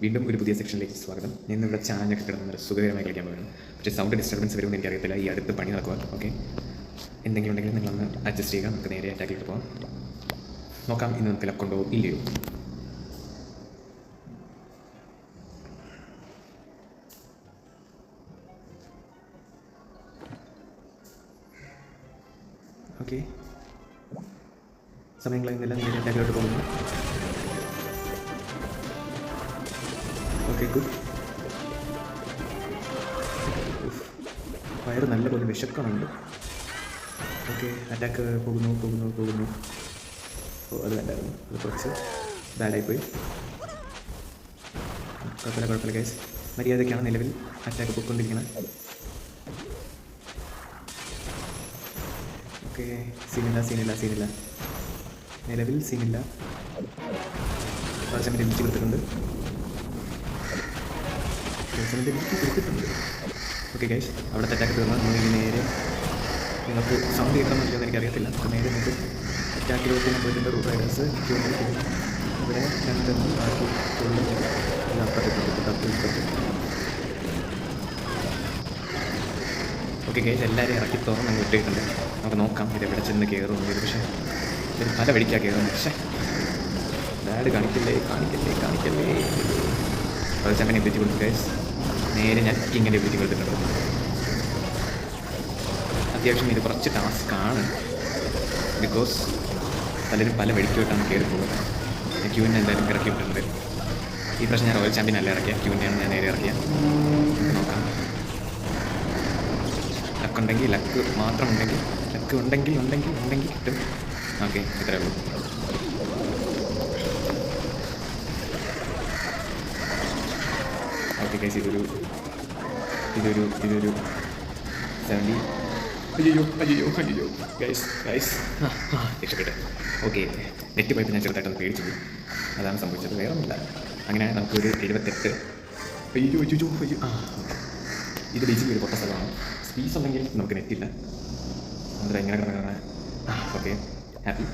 വീണ്ടും ഒരു പുതിയ സെക്ഷനിലേക്ക് സ്വാഗതം. ഞാൻ ഇവിടെ ചാനലൊക്കെ കിടന്ന് സുഖകരമായി കളിക്കാൻ പോകുന്നു. പക്ഷേ സൗണ്ട് ഡിസ്റ്റർബൻസ് വരുമെന്ന് എനിക്കറിയത്തില്ല. ഈ അടുത്ത് പണി നടക്കുക. ഓക്കെ, എന്തെങ്കിലും ഉണ്ടെങ്കിൽ നിങ്ങളൊന്ന് അഡ്ജസ്റ്റ് ചെയ്യുക. നമുക്ക് നേരെ അറ്റാക്കിലേക്ക് പോകാം. നോക്കാം ഇന്ന് നമുക്ക് ലക്കുണ്ടോ ഇല്ലയോ. ഓക്കെ, സമയം കളയുന്നില്ല, നേരെ അറ്റാക്കിലോട്ട് പോകുന്നു. Okay, good. വയറ് നല്ലപോലെ വിശക്കണുണ്ട്. ഓക്കെ, അറ്റാക്ക് പോകുന്നു. ഓ, അത് വേണ്ടായിരുന്നു, അത് കുറച്ച് ബാഡായിപ്പോയി. കുഴപ്പമില്ല ഗൈസ്, മര്യാദയ്ക്കാണ് നിലവിൽ അറ്റാക്ക് പോയിക്കൊണ്ടിരിക്കുന്നത്. ഓക്കെ, സീനില്ല, നിലവിൽ സീനില്ല. കുറച്ച് മിനിറ്റ് കൊടുത്തിട്ടുണ്ട്. ഓക്കെ ഗൈസ്, അവിടെ അറ്റാക്ക് തീർന്നാൽ നമ്മൾ നേരെ നിങ്ങൾക്ക് സൗണ്ട് കേൾക്കണമെന്നില്ല എന്ന് എനിക്കറിയത്തില്ല. അപ്പോൾ നേരെ നമുക്ക് അറ്റാക്കിലോട്ട് ഞാൻ പോയിട്ടുണ്ട്. റൂട്ട് റൈഡേഴ്സ് ഇവിടെ രണ്ടെണ്ണം ബാക്കി ഓക്കെ ഗൈസ്, എല്ലാവരെയും ഇറക്കി തുറന്ന് അങ്ങ് ഇട്ടിട്ടുണ്ട്. നമുക്ക് നോക്കാം ഇത് എവിടെ ചെന്ന് കയറുന്നു. ഇത് പക്ഷേ ഇത് പല വഴിക്കാണ് കയറുന്നത്. പക്ഷേ ബാഡ് കാണിക്കല്ലേ. കുറച്ച് അങ്ങനെ എത്തിച്ച് കൊടുത്തു ഗൈസ്. നേരെ ഞാൻ ഇങ്ങനെ എത്തിച്ച് കൊടുത്തിട്ടുണ്ട്. അത്യാവശ്യം ഇത് കുറച്ച് ടാസ്ക്കാണ്, ബിക്കോസ് പലരും പല വഴിക്കോട്ടാണ് കയറി പോകുന്നത്. ഞാൻ ക്യൂവിനെ എന്തായാലും ഇറക്കിയിട്ടുണ്ട്. ഈ പ്രശ്നം ഞാൻ റോയൽ ചാമ്പ്യൻ അല്ല ഇറക്കിയ, ക്യൂവിനെയാണ് ഞാൻ നേരെ ഇറക്കിയ. നോക്കാം, ലക്ക് മാത്രം ഉണ്ടെങ്കിൽ കിട്ടും. ഓക്കെ, ഇത്രയേ ഉള്ളൂ. ഓക്കെ ഗൈസ്, ഇതൊരു 70. അയ്യോ ഗൈസ് രക്ഷപ്പെട്ടെ. ഓക്കെ, നെറ്റ് പോയപ്പോൾ ഞാൻ ചെറുതായിട്ടൊന്ന് പേടിച്ചു പോയി. അതാണ് സംഭവിച്ചത്, വേറെ ഒന്നുമില്ല. അങ്ങനെ നമുക്കൊരു 78. അയ്യോ ഇത് ബേസിക്കലി ഒരു പൊട്ട സ്ഥലമാണ്. സ്പീസ് ഉണ്ടെങ്കിൽ നമുക്ക് നെറ്റില്ല. എന്നിട്ട് എങ്ങനെ കിടന്ന് ഓക്കെ, ഹാപ്പി.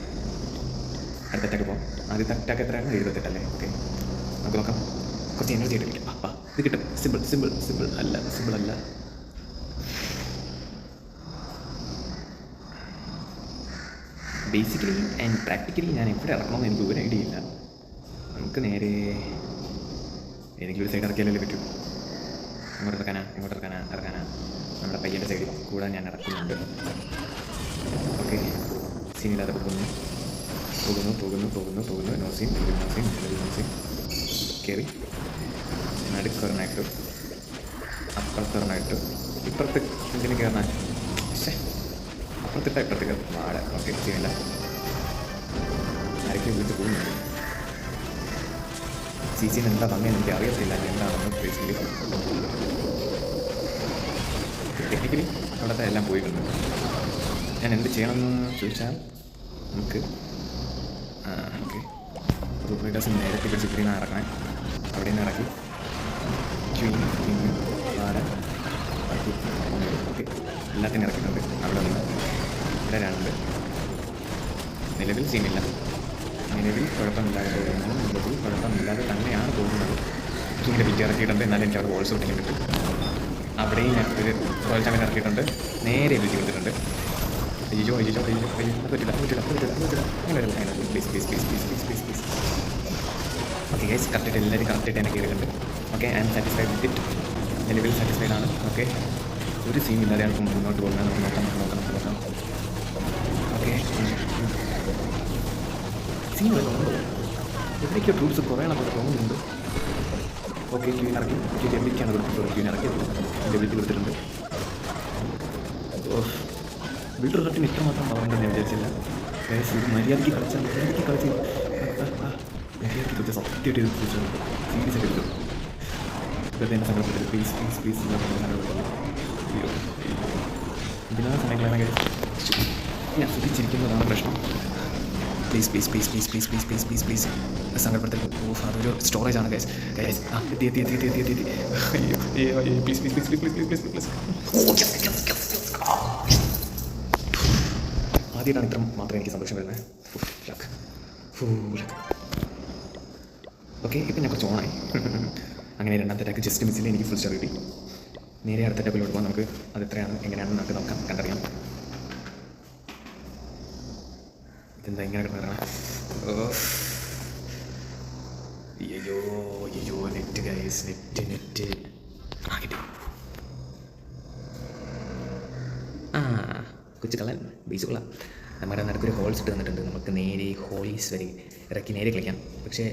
അടുത്ത അറ്റാക്ക് പോകാം. ആദ്യത്തെ അറ്റാക്ക് എത്രയാണ്? 78 അല്ലേ? ഓക്കെ, നമുക്ക് നോക്കാം. കുറച്ച് എനർജി ആയിട്ട് ഇത് കിട്ടും. സിമ്പിൾ അല്ല. ബേസിക്കലി ആൻഡ് പ്രാക്ടിക്കലി ഞാൻ എവിടെ ഇറക്കണമെന്ന് എനിക്ക് ഒരു ഐഡിയ ഇല്ല. നമുക്ക് നേരെ ഏതെങ്കിലും ഒരു സൈഡ് ഇറക്കിയാലല്ലേ പറ്റൂ. ഇങ്ങോട്ട് ഇറക്കാനാ നമ്മുടെ പയ്യൻ്റെ സൈഡിൽ കൂടെ ഞാൻ ഇറക്കുന്നുണ്ട്. ഓക്കെ, സീനില്ലാതെ പോകുന്നു. നോസീൻ കയറി നടുക്കൊരെണ്ണായിട്ട് അപ്പുറത്തൊരെണ്ണായിട്ട് ഇപ്പുറത്ത് എന്തിനു കയറണം. ഇപ്പുറത്തേക്ക് വാട. ഓക്കെ, ചെയ്യില്ല. ആരൊക്കെ വീട്ടിൽ പോകുന്നുണ്ട്. സീസീന് എന്താ ഭംഗി എനിക്ക് അറിയത്തില്ല എന്താണെന്ന്. ബേസിക്കലി ടെക്നിക്കലി അവിടുത്തെ എല്ലാം പോയിട്ടുണ്ട്. ഞാൻ എന്ത് ചെയ്യണമെന്ന് ചോദിച്ചാൽ നമുക്ക് ഓക്കെ, റൂട്ട് റൈഡേഴ്സ് നേരത്തെ പിടിച്ചിട്ടിരുന്ന ഇറങ്ങാൻ അവിടെ നിന്ന് ഇറക്കി ക്വീൻ വാട ബാക്കി ഓക്കെ എല്ലാത്തിനും ഇറക്കിയിട്ടുണ്ട്. അവിടെ നിന്ന് ഇവിടെ 2. നിലവിൽ സീനില്ല. കുഴപ്പമില്ലാതെ തന്നെയാണ് പോകുന്നത്. ക്യൂവിൻ്റെ വിറ്റ് ഇറക്കിയിട്ടുണ്ട്. എന്നാലും എനിക്ക് അവിടെ വോൾസ് ഒട്ടിക്കാൻ കിട്ടും. അവിടെയും ഞാൻ ഒരു റോയൽ ചാമ്പ്യൻ ഇറക്കിയിട്ടുണ്ട്. നേരെ വിളിച്ച് കൊടുത്തിട്ടുണ്ട്. അയ്യോ പറ്റില്ല. അങ്ങനെ പ്ലീസ്. ഓക്കെ ഗൈസ്, എല്ലാവരും കറക്റ്റായിട്ട് എന്നെ കയറിയിട്ടുണ്ട്. Okay, I am satisfied with it. നിലവിൽ സാറ്റിസ്ഫൈഡ് ആണ്. ഓക്കെ, ഒരു സീനില്ലാതെ ആൾക്കും മുന്നോട്ട് പോകുന്നത് നമുക്ക് നോക്കാം. ഓക്കെ, സീൻ വരുന്നുണ്ടോ? എവിടേക്കോ ട്രൂപ്സ് കുറേ നമുക്ക് തോന്നുന്നുണ്ട്. ഓക്കെ, ക്യൂവിൻ ഇറക്കി. എവിടേക്കാണ് ക്യൂവിൻ ഇറക്കിയത്? എവിടേക്ക് കൊടുത്തിട്ടുണ്ട്. ബിൽഡർ കട്ടിന് ഇത്രമാത്രം പവറുണ്ടെന്ന് ഞാൻ വിചാരിച്ചില്ല. ഗൈസ്, ഇത് മര്യാദയ്ക്ക് കളിച്ചാൽ സത്യമായിട്ട് ഇത് സീരിയസ് ആയിട്ട് എടുക്കും. വെറുതെ എന്നെ സങ്കടപ്പെട്ടത്. പ്ലീസ് ഇതിനാണ് സമയങ്ങളാണ് ഞാൻ ശ്രദ്ധിച്ചിരിക്കുന്നതാണ് പ്രശ്നം. പ്ലീസ് സങ്കടപ്പെടുത്തൽ. അതൊരു സ്റ്റോറേജ് ആണ് ഗൈസ്. എത്തി. അയ്യോ പ്ലീസ്. ആദ്യമായിട്ടാണ് ഇത്ര മാത്രമേ എനിക്ക് സന്തോഷം വരുന്നത്. ലക്ക്. ഓക്കെ, ഇപ്പം ഞാൻ കുറച്ച് ഓണായി. അങ്ങനെ രണ്ടാമത്തെ അറ്റാക്ക് ജസ്റ്റ് മിസ്സിൽ എനിക്ക് ഫുൾ സ്റ്റാർ കിട്ടി. നേരെ അടുത്ത അറ്റാക്കിലോട്ട് പോകാം. നമുക്ക് അത് എത്രയാണ് എങ്ങനെയാണെന്ന് നമുക്ക് നോക്കാം, കണ്ടറിയാം. ഇതെന്താ ഇങ്ങനെ കിടന്നതാണ്? അയ്യോ അയ്യോ, നെറ്റ് ഗൈസ്, നെറ്റ് കിട്ടി. കൊച്ചു കളൻ ബേസ് കൊള്ളാം. നമ്മുടെ നടുക്കൊരു ഹോൾസ് ഇട്ട് തന്നിട്ടുണ്ട്. നമുക്ക് നേരെ ഹോളീസ് വരെ ഇറക്കി നേരെ കളിക്കാം. പക്ഷേ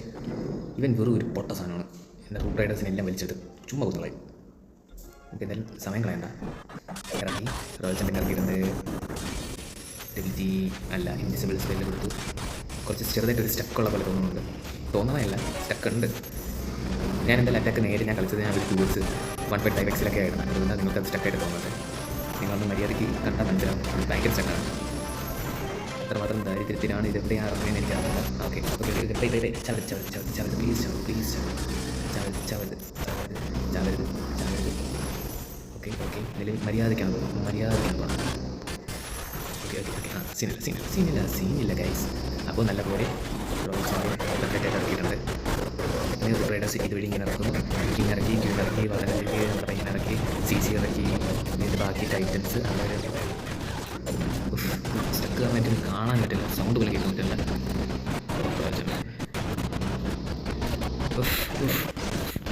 ഇവൻ വെറും ഒരു പൊട്ട സാധനമാണ്. എന്താ റൂട്ട് റൈഡേഴ്സിനെല്ലാം വലിച്ചത് ചുമ്മാ കുത്തുകളായി. നമുക്ക് എന്തായാലും സമയം കളയണ്ട. ഇറങ്ങി റോയൽ ചാമ്പ്യൻ ഇറക്കിയിട്ടുണ്ട്. ഡെബിലിറ്റി അല്ല, ഇൻവിസിബിൾ സ്പെല്ല് കൊടുത്തു. കുറച്ച് ചെറുതായിട്ടൊരു സ്റ്റക്കുള്ള പോലെ തോന്നുന്നുണ്ട്. തോന്നുന്നതല്ല, സ്റ്റക്ക് ഉണ്ട്. ഞാൻ എന്തായാലും അറ്റാക്ക് നേരെ ഞാൻ കളിച്ചത് ഞാൻ ഒരു ടൂൾസ് 1.5x ആയിരുന്നു. അതുകൊണ്ടാണ് നിങ്ങൾക്ക് അത് സ്റ്റക്കായിട്ട് തോന്നുന്നത്. നിങ്ങളൊന്ന് മര്യാദയ്ക്ക് കണ്ടാൽ മനസ്സിലാവും. അത് ഭയങ്കര സ്റ്റക്കാണ്. അത്രമാത്രം ദാരിദ്ര്യത്തിലാണ് ഇത് എവിടെയാണെന്ന് എനിക്ക് അറിയില്ല. ഓക്കെ ചവരുത് പ്ലീസ് ചവരുത്. ഓക്കെ ഇതിൽ മര്യാദയ്ക്കാണ് തോന്നുന്നു. മര്യാദയ്ക്കാണ്. ഓക്കെ സീനില്ല ഗൈസ്. അപ്പോൾ നല്ല പോലെ ഇറക്കിയിട്ടുണ്ട്. റൈഡേഴ്സ് ഇതുവഴി ഇങ്ങനെ ഇറക്കുന്നു. കിങ് ഇറക്കി വളരെ നമ്മുടെ പയ്യൻ ഇറക്കി, CC ഇറക്കി. ഇതിൻ്റെ ബാക്കി ടൈറ്റൻസ് അങ്ങനെ സ്റ്റക്ക് കാരണം കാണാൻ പറ്റില്ല, സൗണ്ട് പോലും കേൾക്കാൻ പറ്റില്ല.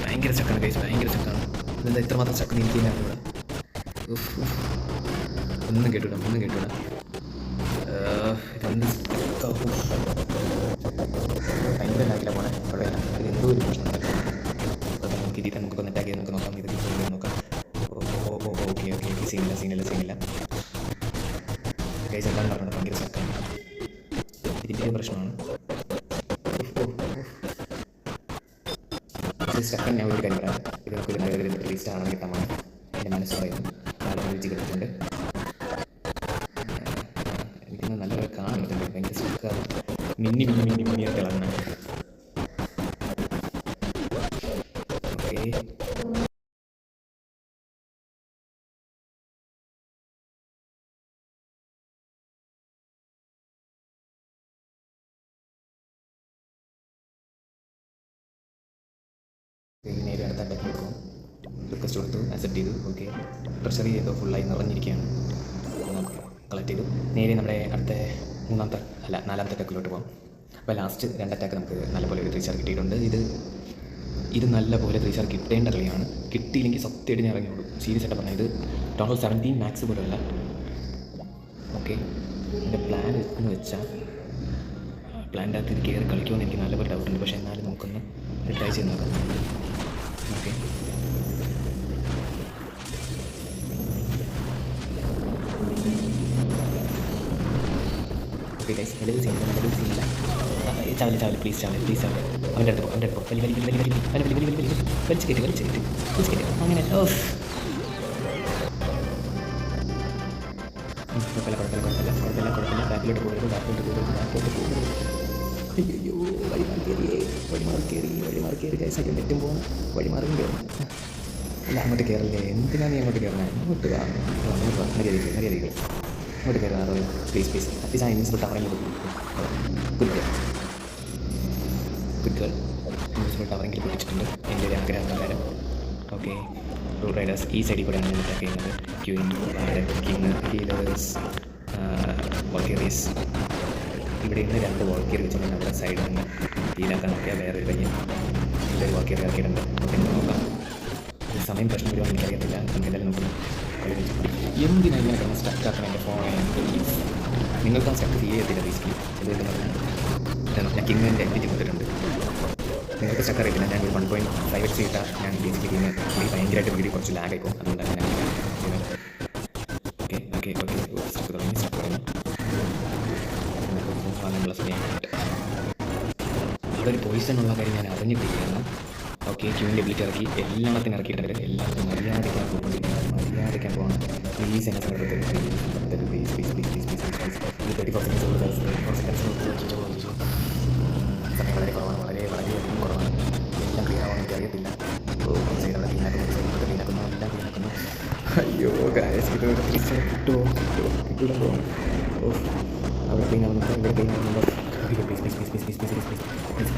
ഭയങ്കര സ്റ്റക്കാണ് ഗൈസ്, ഭയങ്കര സ്റ്റക്കാണ്. ഇതെന്താ ഇത്രമാത്രം സ്റ്റക്ക് എനിക്ക് തന്നെ ഇവിടെ ഒന്നും കേട്ടില്ല. ഇതൊന്നും ഭയങ്കര ലാഗില്ല പോണേ. കുഴപ്പമില്ല, ഇത് എന്തോ ഒരു പ്രശ്നം. അപ്പോൾ നമുക്ക് ഇതിൽ നമുക്ക് അറ്റാക്ക് ചെയ്ത് നമുക്ക് നോക്കാം. ഇത് നോക്കാം. ഓക്കെ സീനില്ല ഗൈസ്. എല്ലാം പറഞ്ഞത് ഭയങ്കര സ്റ്റക്കാണ്. ഇതിൻ്റെ പ്രശ്നമാണ്. സ്റ്റക്കൻ ഞാൻ ഒരു കാര്യം പറയാം. ഇത് നമുക്കൊരു നല്ലൊരു റിലീസ്റ്റ് ആണ് കിട്ടാൻ എൻ്റെ മനസ്സ് പറയുന്നു. നാളെ വിളിച്ച് കിട്ടിയിട്ടുണ്ട്. എനിക്കൊന്ന് നല്ലപോലെ കാണാൻ പറ്റുന്നുണ്ട്. ഭയങ്കര സ്റ്റക്കാണ്. മിന്നിയായിട്ട് ഇളകണം. ഓക്കെ നേരെ അടുത്ത അറ്റാക്ക് കൊടുക്കും. റിക്വസ്റ്റ് കൊടുത്തു, അക്സെപ്റ്റ് ചെയ്തു. ഓക്കെ ട്രഷറി ചെയ്തോ ഫുള്ളായി നിറഞ്ഞിരിക്കുകയാണ്. നമുക്ക് കളക്ട് ചെയ്തു. നേരെ നമ്മുടെ അടുത്ത നാലാമത്തെ അറ്റാക്കിലോട്ട് പോകാം. അപ്പോൾ ലാസ്റ്റ് 2 അറ്റാക്ക് നമുക്ക് നല്ലപോലെ ഒരു 3 സ്റ്റാർ കിട്ടിയിട്ടുണ്ട്. ഇത് നല്ലപോലെ 3 സ്റ്റാർ കിട്ടേണ്ട കളിയാണ്. കിട്ടിയില്ലെങ്കിൽ സത്യമായിട്ട് ഞാൻ ഇറങ്ങിയോളൂ. സീരിയസ് ആയിട്ട് പറഞ്ഞാൽ ഇത് ടോട്ടൽ 17 മാക്സ് പോലെയല്ല. ഓക്കെ എൻ്റെ പ്ലാൻ എന്ന് വെച്ചാൽ പ്ലാൻ്റെ അകത്ത് ഇത് കയറി കളിക്കുമെന്ന് എനിക്ക് നല്ലപോലെ ഡൗട്ടുണ്ട്. പക്ഷേ എന്നാലും നമുക്കൊന്ന് ട്രൈ ചെയ്ത് നോക്കാം. ഓക്കെ ഗൈസ്, നിലവിൽ സീനില്ല. ചാവല് പ്ലീസ് ചാവല്. അവൻ്റെ അടുത്ത് പോ. വലിച്ച് കയറ്റി. അങ്ങനെ കുഴപ്പമില്ല. ബാക്കിലോട്ട് പോകരുത്. അയ്യോ വഴിമാറി കയറി ഗൈസ്. അതിൻ്റെ നെറ്റും പോകുന്നു. വഴിമാറും കയറും. അല്ല അങ്ങോട്ട് കയറില്ലേ? എന്തിനാണ് നീ അങ്ങോട്ട് കയറണേ? അങ്ങോട്ട് മര്യാദയ്ക്ക് അങ്ങോട്ട് കയറാറോ? പ്ലീസ് അറ്റ്ലീസ്റ്റ് ആ ഇൻവിസിബിൾ ടവറെങ്കിലും ഗുഡ് ഗേൾ. ഇൻവിസിബിൾ ടവറെങ്കിലും പൊട്ടിച്ചിട്ടുണ്ട്. എൻ്റെ ഒരു ആഗ്രഹം പ്രകാരം. ഓക്കെ റൂട്ട് റൈഡേഴ്സ് ഈ സൈഡിൽ കൂടെയാണ് ഞാൻ അറ്റാക്ക് ചെയ്യുന്നത്. King healers valkyries. ഇവിടെ നിന്ന് 2 വോൾക്കിയർ വെച്ച് ഞാൻ അവിടെ സൈഡിൽ നിന്ന് ഹീലാക്കാൻ നോക്കിയാൽ വേറൊരു പയ്യൻ ഇതൊരു വോൾക്കിയർ ഇറക്കിയിട്ടുണ്ട്. ഓക്കെ നോക്കാം. സമയം പ്രശ്നം വരുവാൻ എനിക്കറിയത്തില്ല. നമുക്ക് എന്തായാലും നോക്കണം. എന്തിനാണ് ഇങ്ങനെ കിടന്ന് സ്റ്റക്കാക്കണം എൻ്റെ ഫോൺ? നിങ്ങൾക്ക് ആ സ്റ്റക്ക് ഫീൽ ചെയ്യത്തില്ല ബേസിക്കലി. ഇതെന്ന് പറഞ്ഞാൽ ഞാൻ കിങ്ങിൻ്റെ എൻറ്റിറ്റി കൊടുത്തിട്ടുണ്ട്. നിങ്ങൾക്ക് സ്റ്റക്ക് അറിയത്തില്ല. ഞാൻ 1.5x ഇട്ടാൽ ഞാൻ ബേസിക്കലി ഗെയിം ഭയങ്കരമായിട്ട് വീഡിയോ കുറച്ച് ലാഗായിപ്പോൾ. അതുകൊണ്ടാണ് ഞാൻ ഓക്കെ സ്റ്റക്ക് തുടങ്ങി. അവിടെ ഒരു പോയിസൺ ഉള്ള കാര്യം ഞാൻ അറിഞ്ഞിട്ടില്ലായിരുന്നു. ഓക്കെ ക്യൂവിൻ്റെ എബിലിറ്റി ഇറക്കി എല്ലാത്തിനും ഇറക്കിയിട്ടുണ്ട്. എല്ലാവർക്കും മര്യാദയ്ക്കാൻ പോകണം. പ്ലീസ് എന്നെ സമയത്ത് സമയം വളരെ കുറവാണ്. വളരെയധികം കുറവാണ്. എല്ലാം ക്ലീൻ ആവാൻ എനിക്ക് അറിയത്തില്ല. സൈഡവിടെ ക്ലീനാക്കുന്നു. എല്ലാം ക്ലീനാക്കുന്നു. അയ്യോ ഗായ്സ്, ഇത് കിട്ടുമോ? അവിടെ ക്ലീൻ ആവുന്നുണ്ട്. ഇവിടെ ക്ലീൻ ആവുന്നുണ്ട്. പ്ലീസ്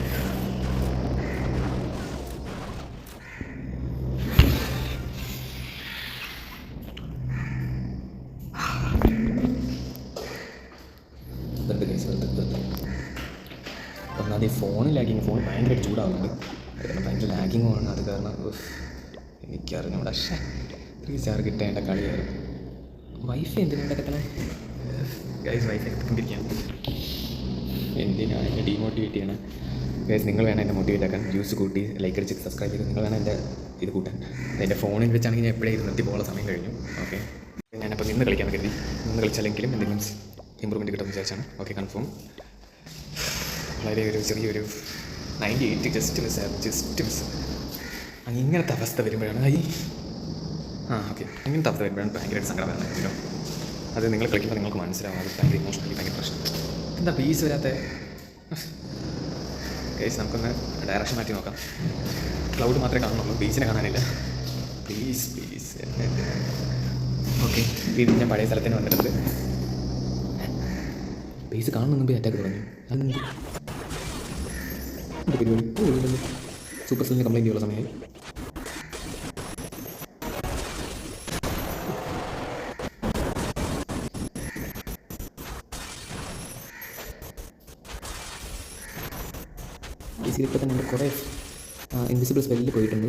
ലാഗിങ്, ഫോൺ ഭയങ്കരമായിട്ട് ചൂടാകുന്നുണ്ട്. അത് കാരണം ഭയങ്കര ലാഗിങ്ങുമാണ്. അത് കാരണം എനിക്കറിഞ്ഞൂടാ. പക്ഷേ 3 സ്റ്റാർ കിട്ടേണ്ട കളിയായിരുന്നു. വൈഫൈ എന്തിനാണ് കിട്ടണേ ഗൈസ്? വൈഫൈ കിട്ടിക്കൊണ്ടിരിക്കുകയാണ്. എന്തിനാണ് എന്നെ ഡീമോട്ടിവേറ്റ് ചെയ്യണം ഗൈസ്? നിങ്ങൾ വേണം എന്നെ മോട്ടിവേറ്റ് ആക്കാൻ. വ്യൂസ് കൂട്ടി, ലൈക്ക് അടിച്ച്, സബ്സ്ക്രൈബ് ചെയ്ത് നിങ്ങൾ വേണം എൻ്റെ ഇത് കൂട്ടാൻ. എൻ്റെ ഫോണിൽ വെച്ചാണെങ്കിൽ ഞാൻ എപ്പോഴേ നിർത്തി പോകാനുള്ള സമയം കഴിഞ്ഞു. ഓക്കെ, ഞാനപ്പോൾ നിന്ന് കളിക്കാൻ കരുതി. നിന്ന് കളിച്ചാലെങ്കിലും എന്തെങ്കിലും ഇമ്പ്രൂവ്മെൻറ്റ് കിട്ടുമെന്ന് വിചാരിച്ചാണ്. Okay, confirm. വളരെ ചെറിയൊരു 98 ജസ്റ്റ് മിസ്. ഇങ്ങനത്തെ അവസ്ഥ വരുമ്പോഴാണ് ഓക്കെ, ഇങ്ങനത്തെ അവസ്ഥ വരുമ്പോഴാണ് ഭയങ്കരമായിട്ട് സങ്കടമാകുന്നല്ലോ. അത് നിങ്ങൾ കളിക്കുമ്പോൾ നിങ്ങൾക്ക് മനസ്സിലാവും. അത് ഭയങ്കര ഇമോഷണലി ഭയങ്കര പ്രശ്നം. എന്താ ബേസ് വരാത്ത കേസ്? നമുക്കൊന്ന് ഡയറക്ഷൻ മാറ്റി നോക്കാം. ക്ലൗഡ് മാത്രമേ കാണുന്നുള്ളൂ, ബേസിനെ കാണാനില്ല. പ്ലീസ്. ഓക്കെ, ഇത് ഞാൻ പഴയ സ്ഥലത്തിന് വന്നിട്ടുണ്ട്. ബേസ് കാണുന്ന മുമ്പേ അറ്റാക്ക് തുടങ്ങി. അതെന്ത് പരിപാടി? സൂപ്പർ സെല്ലിന് കംപ്ലൈൻറ്റ് ഉള്ള സമയമായി. ഇപ്പോൾ തന്നെ കുറേ ഇൻവിസിബിൾ സ്പെല്ലിൽ പോയിട്ടുണ്ട്.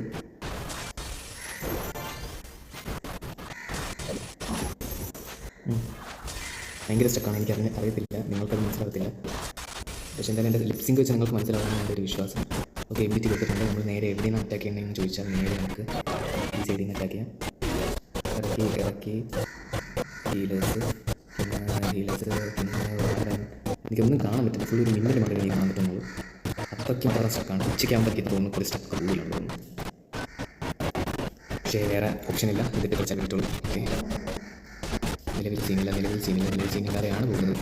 ഭയങ്കര സ്റ്റക്കാണ്. അറിയത്തില്ല, നിങ്ങൾക്കത് മനസ്സിലാകത്തില്ല. പക്ഷേ എന്തായാലും എൻ്റെ ലിപ്സിംഗ് വെച്ച് നിങ്ങൾക്ക് മനസ്സിലാവുമെന്ന് എൻ്റെ ഒരു വിശ്വാസം. ഓക്കെ, എം ബി ടി കൊടുത്തിട്ടുണ്ട്. നമ്മൾ നേരെ എവിടെയാണ് അറ്റാക്ക് ചെയ്യണമെന്ന് ചോദിച്ചാൽ നേരെ നമുക്ക് ഈ സൈഡിൽ നിന്ന് അറ്റാക്ക് ചെയ്യാം. ഇറക്കി ഹീലേഴ്സ്, പിന്നെ എനിക്കൊന്നും കാണാൻ പറ്റില്ല. ഫുൾ ഒരു മിന്നൽ മാത്രമേ എനിക്ക് കാണാൻ പറ്റുന്നുള്ളൂ. അത്രയ്ക്കും കുറേ സ്റ്റക്കാണ്. ഉച്ചയ്ക്കാകുമ്പോഴേക്ക് തോന്നുന്നു കുറേ സ്റ്റക്ക് കൂടുതലുണ്ടെന്ന്. പക്ഷേ വേറെ ഓപ്ഷനില്ല, ഇതിട്ട് കളിച്ചാൽ പറ്റുള്ളൂ. ഓക്കെ, നിലവിൽ സീനില്ലാതെയാണ് പോകുന്നത്.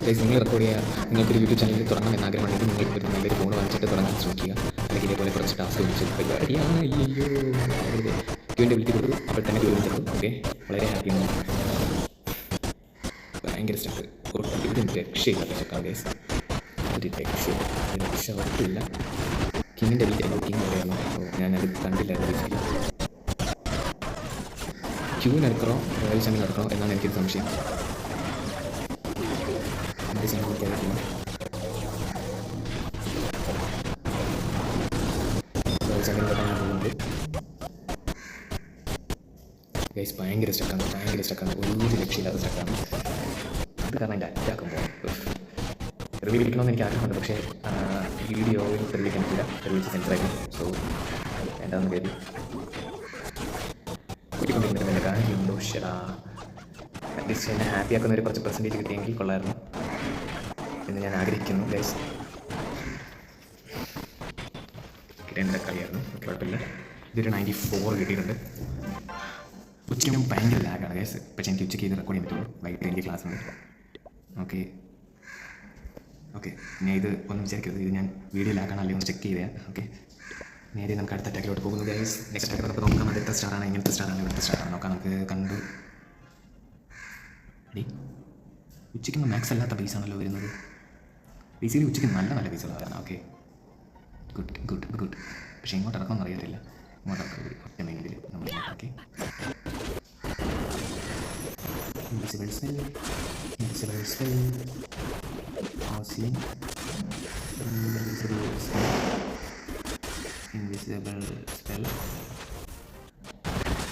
ഗൈസ്, നിങ്ങൾ റെക്കോർഡ് ചെയ്യുക. നിങ്ങൾക്കൊരു യൂട്യൂബ് ചാനൽ തുടങ്ങണം എന്ന് ആഗ്രഹമുണ്ടെങ്കിൽ നിങ്ങൾക്ക് ഒരു നല്ലൊരു ഫോൺ വാങ്ങിച്ചിട്ട് തുടങ്ങാൻ ശ്രമിക്കുക. അല്ലെങ്കിൽ ഇതേപോലെ കുറച്ച് ടാസ്ക് വെച്ച് പരിപാടിയാണ്. ക്യൂവിൻ്റെ വിളിച്ച് കൊടുത്തു, അപ്പോൾ തന്നെ ക്യൂവിൽ ചെന്നു. ഓക്കെ, വളരെ ഹാപ്പിയാണ്. ഭയങ്കര സ്റ്റക്ക്. ഇതിന് രക്ഷയില്ല സ്റ്റക്കാണ് ഗൈസ്. ഒരു രക്ഷ ഉറപ്പില്ല. കിങ്ങിൻ്റെ വിളിച്ച് കിങ് പറയാമോ? ഞാനത് കണ്ടില്ലായിരുന്നു. ക്യൂവിന് എടുക്കണോ റോയൽ ചാമ്പ്യൻ എടുക്കണോ എന്നാണ് എനിക്കൊരു സംശയം. എൻ്റെ സംഭവിക്കാതില്ല. റോയൽ ചാമ്പ്യൻ എടുക്കാൻ പോകുന്നത് ഗൈസ്. ഭയങ്കര സ്റ്റക്കാണ്. ഒരു രക്ഷയില്ലാത്ത സ്റ്റക്കാണ്. അത് കാരണം എൻ്റെ അറ്റാക്കുമ്പോൾ റിവ്യൂ വിളിക്കണമെന്ന് എനിക്ക് ആഗ്രഹമുണ്ട്. പക്ഷേ വീഡിയോയിൽ തെളിയിക്കാൻ പറ്റില്ല. തെളിയിച്ച് സെൻസറായിരുന്നു. സോ എന്താണെന്ന് കരുതി കൂട്ടിക്കൊണ്ടിരുന്നിട്ട് കാര്യമുണ്ടോ? ഷെടാ, അറ്റ്ലീസ്റ്റ് എന്നെ ഹാപ്പി ആക്കുന്ന ഒരു കുറച്ച് പെർസെൻറ്റേജ് കിട്ടിയെങ്കിൽ കൊള്ളായിരുന്നു എന്ന് ഞാൻ ആഗ്രഹിക്കുന്നു ഗൈസ്. കിട്ടേണ്ട കളിയായിരുന്നു. കുഴപ്പമില്ല. ഇതൊരു 94 കിട്ടിയിട്ടുണ്ട്. ഉച്ചയ്ക്കും ഭയങ്കര ലാഗാണ് ഗൈസ്. പക്ഷേ എനിക്ക് ഉച്ചയ്ക്ക് ഇത് റെക്കോർഡ് ചെയ്യാൻ പറ്റുള്ളൂ. വൈകിട്ട് എനിക്ക് ക്ലാസ് ഉണ്ട്. ഓക്കെ, ഞാൻ ഇത് ഒന്നും വിചാരിക്കരുത്. ഇത് ഞാൻ വീഡിയോ ലാക്കാണല്ലേ ഒന്ന് ചെക്ക് ചെയ്തേ. ഓക്കെ, നേരെ നമുക്ക് അടുത്ത അറ്റാക്കിലോട്ട് പോകുന്നു ഗൈസ്. നെക്സ്റ്റ് അറ്റാക്ക് നമുക്ക് നോക്കാം. അത് എത്ര സ്റ്റാറാണ്, ഇങ്ങനത്തെ സ്റ്റാറാണ്, ഇവിടുത്തെ സ്റ്റാറാണ് നോക്കാം. നമുക്ക് കണ്ടു. ഉച്ചയ്ക്ക് മാക്സ് അല്ലാത്ത പീസാണല്ലോ വരുന്നത്. പീസിൽ ഉച്ചയ്ക്ക് നല്ല പീസുകളാണ്. Okay, good. പക്ഷേ ഇങ്ങോട്ട് ഇറക്കണമെന്ന് അറിയത്തില്ല. ഇങ്ങോട്ട് ഒറ്റ മൈൻഡിൽ നമ്മൾ ഓക്കെ. ഇൻവിസിബിൾ സ്പെൽ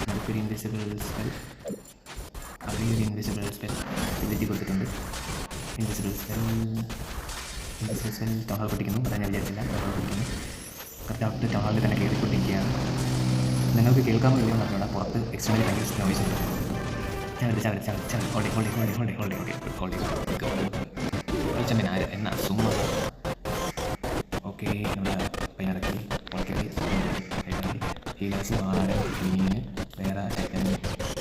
നമുക്കൊരു ഇൻവിസിബിൾ എബിലിറ്റി കൊടുത്തിട്ടുണ്ട്. ഇൻവിസിബിൾ സ്പെൽ ടൗൺ പൊട്ടിക്കുന്നു. അതാ ഞാൻ വിചാരിച്ചില്ല. ടൗൺ പൊട്ടിക്കുന്നു. കറക്റ്റ് ടൗണിൽ തന്നെ കയറി പൊട്ടിക്കുകയാണ്. നിങ്ങൾക്ക് കേൾക്കാമോ ഇല്ലെന്ന് പറഞ്ഞാൽ പുറത്ത് എക്സ്ട്രീമലി ഭയങ്കര നോയ്സ് ഉണ്ട്. ചമ്മൻ ആര് എന്നാ സുമ്മാ. ഓക്കെ, നമ്മുടെ പയ്യനറക്കി വളക്കറി ഹീലേഴ്സ് ആറ് മീന് വേറെ സെക്കൻഡ്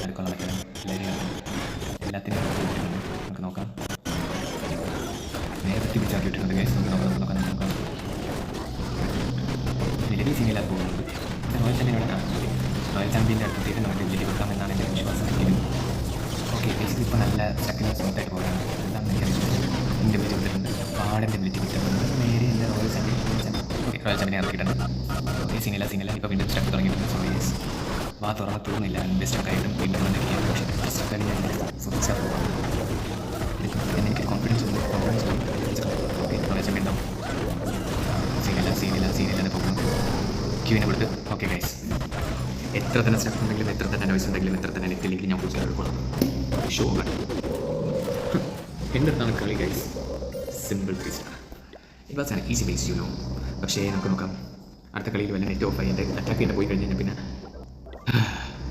അടുക്കള വെക്കണം എല്ലാത്തിനും നമുക്ക് നോക്കാം. നേരത്തെ തിരിച്ചാക്കിയിട്ടുണ്ട് ഗൈസ്. നോക്കാം. നിലവിൽ സീനില്ലാതെ പോകുന്നുണ്ട്. റോയൽ ചാമ്പ്യൻ്റെ അടുത്തേക്ക് നമുക്ക് വിജയി കൊടുക്കാമെന്നാണ് എൻ്റെ വിശ്വാസം. എങ്കിലും ഓക്കെ, ഇപ്പോൾ നല്ല സെക്കൻഡ് സ്മൂത്തായിട്ട് പോകുകയാണ്. എല്ലാം എനിക്കറിയില്ല. എൻ്റെ വിജയി കൊടുത്തിട്ടുണ്ട്. പാടിൻ്റെ വിളിച്ച് കിട്ടുന്നുണ്ട്. നേരെ എൻ്റെ റോയൽ ചാമ്പ്യനെ ഇറക്കിയിട്ടുണ്ട്. ഓക്കെ, സീനില്ല. ഇപ്പോൾ വീണ്ടും സ്റ്റക്ക് തുടങ്ങിയിട്ടുണ്ട്. സോ യെസ്, വാ തുറന്ന് തോന്നുന്നില്ല. എൻ്റെ സ്റ്റക്കായിട്ടും വീണ്ടും വന്നിരിക്കുകയാണ്. പക്ഷേ സ്റ്റക്കായി ഞാൻ ശ്രദ്ധിച്ചാൽ പോകാം. എനിക്ക് കോൺഫിഡൻസ് ഉണ്ട്. ഓക്കെ, റോയൽ ചാമ്പ്യൻ ഉണ്ടാവും. ക്യൂവിനെ കൊടുത്ത് ഓക്കെ ഗൈസ്. എത്ര തന്നെ സ്റ്റെപ്പ് ഉണ്ടെങ്കിലും എത്ര തന്നെ നോയ്സ് ഉണ്ടെങ്കിലും എത്ര തന്നെ നെറ്റില്ലെങ്കിൽ ഞാൻ പൂച്ച എടുക്കണം. ഷോ ആണ് എൻ്റെ അടുത്താണ് കളി guys. Simple base it was an easy base you know. പക്ഷേ നമുക്ക് നോക്കാം അടുത്ത കളിയിൽ വല്ല നെറ്റ് ഓഫ് ആയി എൻ്റെ അറ്റാക്ക് ചെയ്ത് പോയി കഴിഞ്ഞാൽ പിന്നെ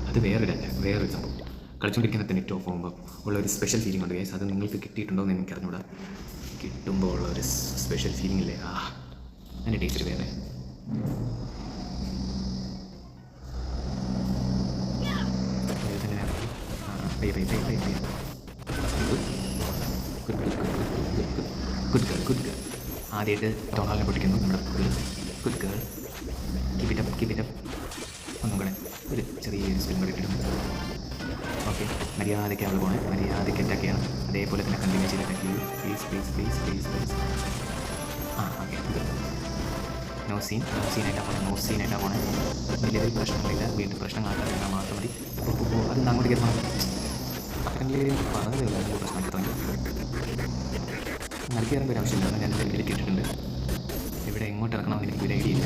അത് വേറൊരു സംഭവം. കളിച്ചുകൊണ്ടിരിക്കുന്ന നെറ്റ് ഓഫ് ആകുമ്പോൾ ഉള്ള ഒരു സ്പെഷ്യൽ ഫീലിംഗ് ഉണ്ട് ഗൈസ്. അത് നിങ്ങൾക്ക് കിട്ടിയിട്ടുണ്ടോ എന്ന് എനിക്ക് അറിഞ്ഞൂടാ. കിട്ടുമ്പോൾ ഉള്ള ഒരു സ്പെഷ്യൽ ഫീലിംഗ് ഇല്ലേ, അതിൻ്റെ ടേസ്റ്റ് വേറെ. ഗുഡ് ഗേൾ ആദ്യമായിട്ട് ടോണാലിനെ പൊട്ടിക്കുന്നു നമ്മുടെ good girl. Keep it up. ഒന്നും കൂടെ ഒരു ചെറിയൊരു സ്പിൻ കൂടെ ഇട്ടിട്ടുണ്ട്. ഓക്കെ, മര്യാദയ്ക്ക് അവൾ പോകണം, മര്യാദയ്ക്ക് അറ്റാക്ക് ചെയ്യണം. അതേപോലെ തന്നെ കണ്ടിന്യൂ ചെയ്ത് അറ്റാക്ക് ചെയ്യും. പ്ലീസ്. ഓക്കെ, നോ സീനായിട്ടാണ് പോണേ. നിലവിൽ പ്രശ്നങ്ങളില്ല, വീണ്ടും പ്രശ്നങ്ങളാക്കാൻ മാത്രം മതി. അത് അങ്ങോട്ട് കയറണം. അത്രയും പറഞ്ഞില്ല പ്രശ്നമാക്കി തുടങ്ങി. നൽകിയാലും ഒരു ആവശ്യമില്ല. ഞാൻ ഇതിലേക്ക് ഇട്ടിട്ടുണ്ട്. ഇവിടെ എങ്ങോട്ട് ഇറക്കണമെന്ന് എനിക്ക് ഒരു ഐഡിയ ഇല്ല.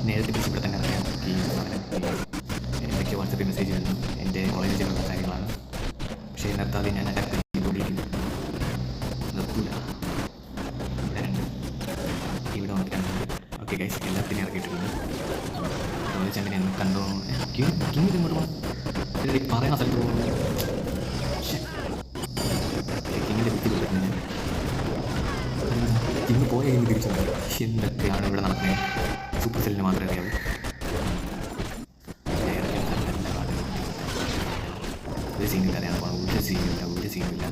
നേരത്തെ ഇവിടെ തന്നെ അറിയാം. എനിക്ക് വാട്സപ്പിൽ മെസ്സേജ് വരുന്നു. എൻ്റെ കോളേജിലുള്ള കാര്യങ്ങളാണ്. പക്ഷേ നിർത്താതെ ഞാൻ അറ്റാക്ക് ചെയ്തുകൊണ്ടിരിക്കുന്നു. നിർത്തൂല. ഇവിടെ വന്നിട്ട് രണ്ട്. ഓക്കെ ഗൈസ്, എല്ലാത്തിനും ഇറക്കിയിട്ടുണ്ട്. കോളേജ് അങ്ങനെ എന്ന് കണ്ടോ കിങ് ഇങ്ങോട്ട് പോകണം. ഇതിൽ പറയുന്ന സ്ഥലത്ത് പോകുന്നു. കിങ്ങിൻ്റെ വിത്തി കൊടുക്കുന്നത് കിങ് പോയ കഴിഞ്ഞ് തിരിച്ചു വന്നത്. എന്തൊക്കെയാണ് ഇവിടെ നടക്കുന്നത്? സൂപ്പർ സെല്ലിന് മാത്രമേ അറിയാവൂ. ഒരു സീനില്ല, അറിയാൻ ഒരു സീനില്ല.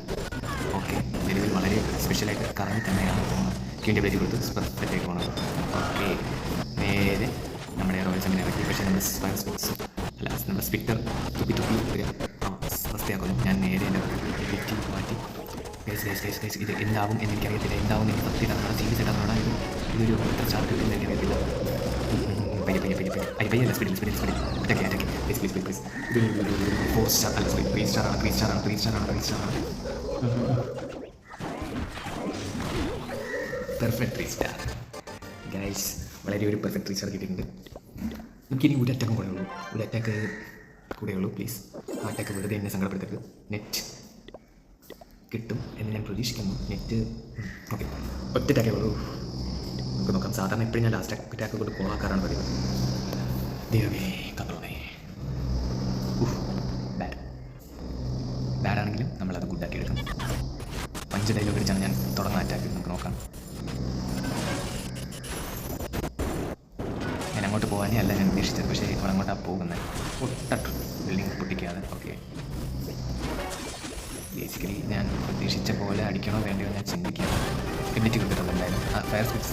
ഓക്കെ, നിലവിൽ വളരെ സ്പെഷ്യലായിട്ട് കറങ്ങി തന്നെയാണ് പോകുന്നത്. ക്യൂൻ്റെ പേജ് കൊടുത്ത് പെർഫെക്റ്റായിട്ട് പോകുന്നത്. ഓക്കെ, നേരെ നമ്മുടെ റോയൽ ചമ്പിനെ ഇറക്കി. പക്ഷേ നമ്മുടെ സ്പിക്ടർ തുപ്പി അവസ്ഥയാക്കുന്നു. ഞാൻ നേരെ എൻ്റെ വിറ്റി മാറ്റി. ഇത് എന്താവും എന്ന് എനിക്കറിയത്തില്ല. എന്താവും എനിക്ക് പറ്റില്ല. നമ്മുടെ സീരീസ് ആയിട്ടാണ് ഇതൊരു ചാർട്ട് കിട്ടുമെന്ന് എനിക്കറിയത്തില്ല. പയ്യല്ല സ്പീഡിൽ അറ്റാക്ക് പ്ലീസ്. ഇത് 4 സ്റ്റാർ അല്ല, സോറി 3 സ്റ്റാറാണ്. Perfect 3 star guys. വളരെ ഒരു പെർഫെക്റ്റ് 3 സ്റ്റാർ കിട്ടിയിട്ടുണ്ട്. എനിക്കിനി ഒരു അറ്റാക്കും കൂടെ ഉള്ളൂ. പ്ലീസ്, ആ അറ്റാക്ക് വെറുതെ എന്നെ സങ്കടപ്പെടുത്തരുത്. നെറ്റ് കിട്ടും എന്ന് ഞാൻ പ്രതീക്ഷിക്കുന്നു. നെറ്റ് ഓക്കെ, ഒറ്റ അറ്റാക്കേ ഉള്ളൂ. നമുക്ക് നോക്കാം. സാധാരണ എപ്പോഴും ഞാൻ ലാസ്റ്റ് അറ്റാക്ക് കൊണ്ട് കോളാക്കാറാണ് പതിവ്. ദൈവമേ കണ്ടോളേ. ബാഡാണെങ്കിലും നമ്മളത് ഗുഡാക്കി എടുക്കും. 5 ഡയലോഗ് അടിച്ചാണ് ഞാൻ തുടങ്ങുന്ന അറ്റാക്ക്. നമുക്ക് നോക്കാം. ഞാൻ അങ്ങോട്ട് പോകാനേ അല്ല ഞാൻ ഉദ്ദേശിച്ചത്. പക്ഷേ അവളങ്ങോട്ടാണ് പോകുന്നത്. ബിൽഡിംഗ് പൊട്ടിക്കാതെ. ഓക്കെ, ബേസിക്കലി ഞാൻ പ്രതീക്ഷിച്ച പോലെ അടിക്കണോ വേണ്ടയോ ഞാൻ ചിന്തിക്കാം. എഡിറ്റ് കിട്ടുന്നത് എന്തായാലും ഫയർ സ്വിച്ച്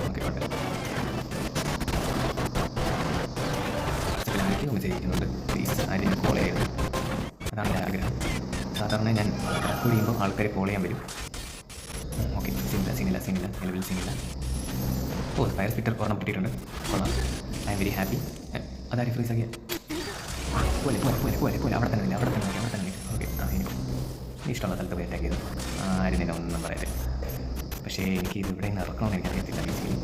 നോക്കിക്കോട്ടെ. ഒന്ന് ചെയ്യിക്കുന്നുണ്ട്. പ്ലീസ് ആരെയും കോൾ ചെയ്യരുത്. അതാണ് എൻ്റെ ആഗ്രഹം. സാധാരണ ഞാൻ റെക്കോർഡ് ചെയ്യുമ്പോൾ ആൾക്കാർ കോൾ ചെയ്യാൻ വരും. ഓക്കെ, സീനില്ല നിലവിൽ സീനില്ല. ഫയർ സ്പിറ്റർ ഒരെണ്ണം കിട്ടിയിട്ടുണ്ട്. കൊള്ളാം, ഐ എം വെരി ഹാപ്പി. അതാരും ഫ്രീസ് ആക്കിയ പോലെ അവിടെ തന്നെ. ഓക്കെ, എനിക്ക് ഇഷ്ടമുള്ള സ്ഥലത്ത് പോയി അറ്റാക്ക് ചെയ്തു. ആരും നിന്നെ ഒന്നും പറയരുത്. പക്ഷേ എനിക്ക് ഇത് ഇവിടെ നിന്ന് ഇറക്കണമെന്ന് എനിക്കറിയത്തില്ല. ബേസിക്കലി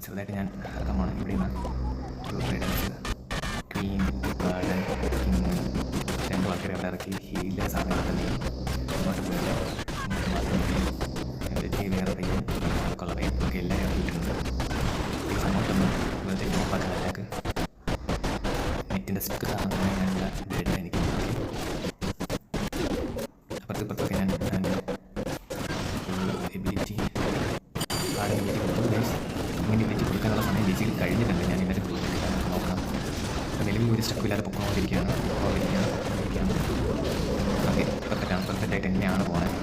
ചെറുതായിട്ട് ഞാൻ ഇറക്കാൻ പോകണം. ഇവിടെ നിന്ന് ക്വീൻ ഗാർഡൻ 2 ആൾക്കാരെ അവിടെ ഇറക്കി. ഹീലിലെ സാധനങ്ങൾ തന്നെ ഇങ്ങോട്ട് പോയില്ല. ഇങ്ങോട്ട് മാത്രം വേറെ പയ്യൻ കൊള്ള പയ്യൻ ഒക്കെ എല്ലാവരും ഇറക്കിയിട്ടുണ്ട്. പ്ലീസ് അങ്ങോട്ടൊന്ന് വെറുതെ നോക്കാത്ത അറ്റാക്ക്. നെറ്റിൻ്റെ സ്റ്റിക്ക് സാധനങ്ങളുള്ള ബ്രെഡ് എനിക്ക് അപ്പുറത്തൊക്കെ ഞാൻ എബിലിറ്റി കാർഡിന് എബിലിറ്റി കൊടുത്തു. ഗൈസ്, ഇങ്ങനെ എബിലിറ്റി കൊടുക്കാനുള്ള സമയം ബേസിക്കലി കഴിഞ്ഞിട്ടുണ്ട്. ഞാൻ ഇവരെ നോക്കാം. അപ്പോൾ നിലവിൽ ഒരു സ്റ്റെപ്പില്ലാതെ പൊക്കോണ്ടിരിക്കുകയാണ്. ഓക്കെ, പെർഫെക്റ്റായിട്ട് തന്നെയാണ് പോകുന്നത്.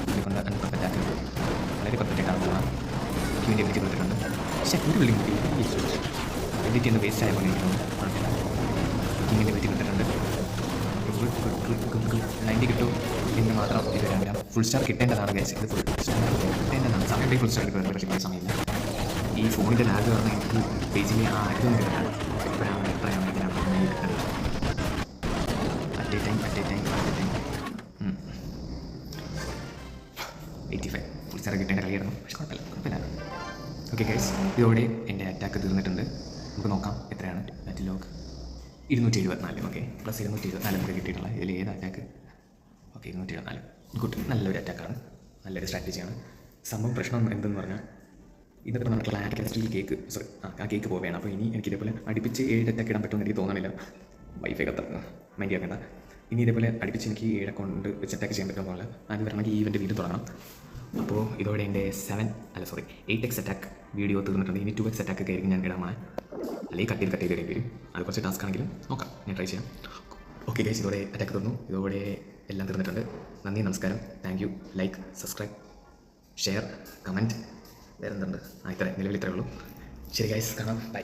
ഇതുകൊണ്ട് അൺപെർഫെക്റ്റാക്കി വളരെ പെർഫെക്റ്റായിട്ടാണ് പോകുന്നത്. ക്യൂവിൻ്റെ എബിലിറ്റി കൊടുത്തിട്ടുണ്ട്. പക്ഷേ ഒരു ബിൽഡിംഗ് എബിലിറ്റി ഒന്ന് വേസ്റ്റ് ആയ പോലെ ഇരിക്കുന്നു. കുഴപ്പമില്ല. കിങ്ങിൻ്റെ എബിലിറ്റി കൊടുത്തിട്ടുണ്ട്. 90 കിട്ടും എന്ന് മാത്രം ഇത് രണ്ടാം ഫുൾ സ്റ്റാർ കിട്ടേണ്ടതാണ്. ഗൈസ്, ഇത് ഫുൾ സ്റ്റാർ കിട്ടേണ്ടതാണ്. സമയത്തേക്ക് ഫുൾ സ്റ്റാർ കിട്ടുന്നത്. പക്ഷേ സമയമില്ല. ഈ ഫോണിൻ്റെ ലാഗ് പറഞ്ഞാൽ എനിക്ക് പേജിലെ ആ ആഗ്രഹം കിട്ടാൻ എപ്പോഴാണ് കിട്ടുന്നത്. At A time 85 full star എത്ര കിട്ടേണ്ട കളിയായിരുന്നു. പക്ഷേ കുഴപ്പമില്ല. ഓക്കെ ഗൈസ്, ഇതോടെ എൻ്റെ അറ്റാക്ക് തീർന്നിട്ടുണ്ട്. നമുക്ക് നോക്കാം എത്രയാണ് ബാറ്റിൽ ലോഗ്. 274. ഓക്കെ, പ്ലസ് 274 നമുക്ക് കിട്ടിയിട്ടുള്ള ഇതിൽ ഏത് അറ്റാക്ക്? ഓക്കെ, 274. ഗുഡ്, നല്ലൊരു അറ്റാക്കാണ്, നല്ലൊരു സ്ട്രാറ്റജിയാണ്. സംഭവം പ്രശ്നം എന്തെന്ന് പറഞ്ഞാൽ ഇന്നത്തെ നമ്മുടെ ക്ലാരിക്കൽ കേക്ക് ആ കേക്ക് പോവുകയാണ്. അപ്പോൾ ഇനി എനിക്ക് ഇതേപോലെ അടുപ്പിച്ച് 7 അറ്റാക്ക് ഇടാൻ പറ്റുമെന്ന് എനിക്ക് തോന്നണില്ല. വൈഫൈ മൈൻഡ് ആക്കേണ്ട. ഇനി ഇതേപോലെ അടുപ്പിച്ച് എനിക്ക് 7 അക്കൗണ്ട് വെച്ച് അറ്റാക്ക് ചെയ്യാൻ പറ്റുമെന്നുള്ള അത് വരണമെങ്കിൽ ഈ ഇവൻ്റെ വീണ്ടും തുടങ്ങണം. അപ്പോൾ ഇതോടെ എൻ്റെ 8x അറ്റാക്ക് വീഡിയോ തീർന്നിട്ടുണ്ട്. ഇനി 2x അറ്റാക്ക് ആയിരിക്കും ഞാൻ ഇടാൻ പോണേ. അല്ലെങ്കിൽ കട്ട് ചെയ്ത് ഇടേണ്ടി വരും. അത് കുറച്ച് ടാസ്ക് ആണെങ്കിലും നോക്കാം, ഞാൻ ട്രൈ ചെയ്യാം. ഓക്കെ ഗൈസ്, ഇതോടെ അറ്റാക്ക് തീർന്നു. ഇതോടെ എല്ലാം തീർന്നിട്ടുണ്ട്. നന്ദി, നമസ്കാരം, thank you. Like, subscribe, share, comment, വേറെ എന്തുണ്ട്? ഇത്ര നിലവിൽ ഇത്രയേ ഉള്ളൂ. ശരി ഗൈസ്, കാണാം, ബൈ.